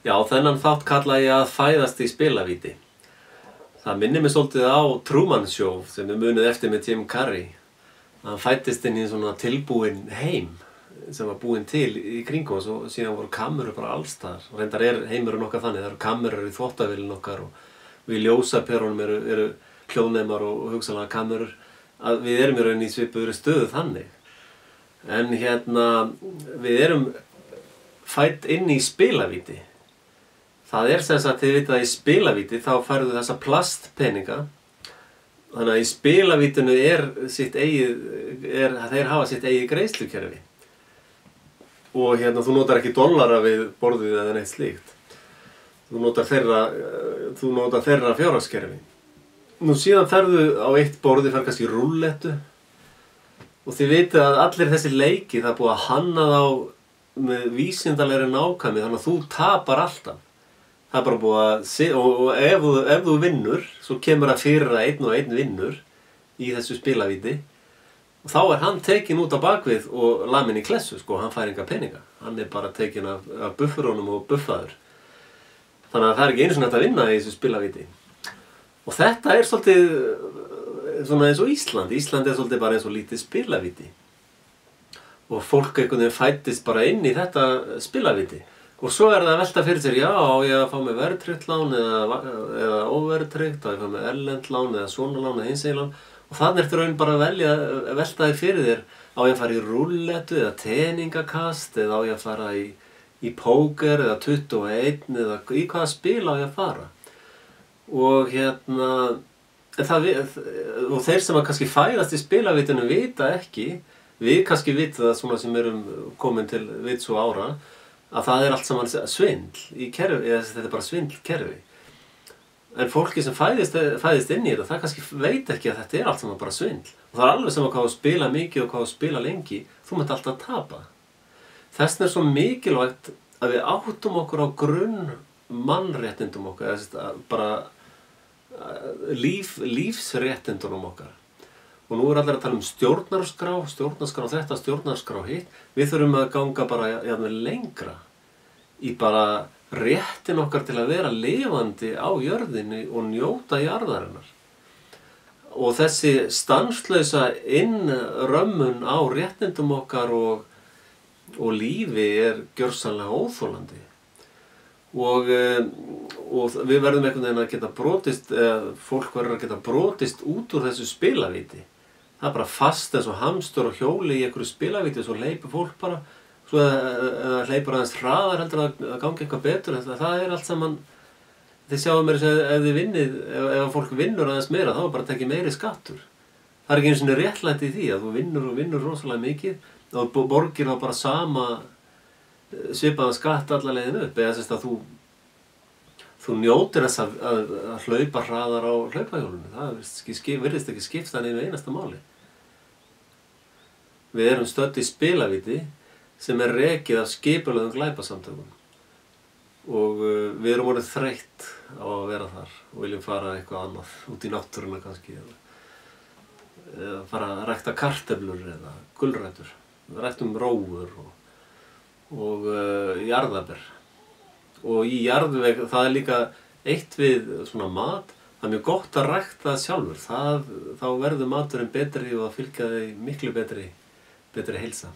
Já, þennan þátt kalla ég að fæðast í spilavíti. Það minnir mig svolítið á Truman Show sem þið munið eftir með Jim Carrey. Hann fæddist inn í svona tilbúinn heim sem var búinn til í kringum og svo síðan voru kamerur bara allstaðar. Reyndar er heimurinn okkar þannig, það eru kamerur í þvottavélinn okkar og í ljósaperunum eru hljóðnemar og hugsanlega kamerur. Að við erum í rauninni í svipuðri stöðu þannig. En við erum fædd inn í spilavíti. Það er sem sagt, þið vitið að í spilavíti þá færðu þessa plastpeninga. Þannig að í spilavítinu þeir hafa sitt eigið greiðslukerfi. Og þú notar ekki dollara við borðið eða neitt slíkt. Þú notar þeirra fjárhagskerfi. Nú síðan ferðu á eitt borði, fer kannski rúllettu. Og þið vitið að allir þessi leiki, það er búið að hanna þá með vísindalegri nákvæmni, þannig að þú tapar alltaf. Það er bara búið að, og ef þú vinnur, svo kemur það fyrir að einn og einn vinnur í þessu spilavíti. Og þá er hann tekinn út á bakvið og laminn í klessu, hann fær enga peninga. Hann er bara tekinn af bufferunum og buffaður. Þannig að það er ekki einu sinni hægt að vinna í þessu spilavíti. Og þetta er svolítið svona eins og Ísland. Ísland er svolítið bara eins og lítið spilavíti. Og fólk einhvern veginn fæddist bara inn í þetta spilavíti. Og svo er það að velta fyrir sér, já, á ég að fá mig verðtryggt lán eða óverðtryggt, á ég að fá mig erlent lán eða svona lán eða hinsegin lán. Og þannig ertu raun bara að velta þig fyrir þér, á ég að fara í rúllettu eða teningakast eða á ég að fara í póker eða 21 eða í hvaða spil á ég að fara. Og og þeir sem að kannski fæðast í spilavitinu vita ekki, við kannski vitum það svona sem erum komin til vits og ára, að það er allt saman svindl í kerfi, eða þetta er bara svindlkerfi. En fólki sem fæðist inn í þetta, það kannski veit ekki að þetta er allt saman bara svindl. Og það er alveg sem að hvað þú spila mikið og hvað þú spila lengi, þú munt alltaf tapa. Þess vegna er svo mikilvægt að við áttum okkur á grunn mannréttindum okkar, eða bara lífsréttindunum okkar. Og nú er allir að tala um stjórnarskrá þetta, stjórnarskrá hitt. Við þurfum að ganga bara lengra í bara réttin okkar til að vera lifandi á jörðinni og njóta jarðarinnar. Og þessi stanslausa innrömmun á réttindum okkar og lífi er gjörsamlega óþolandi. Og við verðum einhvern veginn að geta brotist, fólk verður að geta brotist út úr þessu spilavíti. Það er bara fast eins og hamstur og hjóli í einhverju spilavíti, svo hleypur fólk bara, svo hleypur aðeins hraðar heldur að gangi eitthvað betur. Það er allt saman, þið sjáum mér ef fólk vinnur aðeins meira, þá er bara að tekja meiri skattur. Það er ekki einu sinni réttlætt í því að þú vinnur rosalega mikið og borgir þá bara sama svipaðan skatt alla leiðin upp, eða þess að þú njótir þess að hlaupa hraðar á hlaupahjólinu. Það virðist ekki skipta neinu einasta máli. Við erum stödd í spilavíti sem er rekið af skipulögðum glæpasamtökum. Og við erum orðið þreytt á að vera þar og viljum fara eitthvað annað, út í náttúruna kannski. Eða fara að rækta kartöflur eða gulrætur. Ræktum rófur og jarðarber. Og í jarðveg, það er líka eitt við svona mat, það er mjög gott að rækta það sjálfur. Þá verður maturinn betri og það fylgja þig miklu betri heilsa.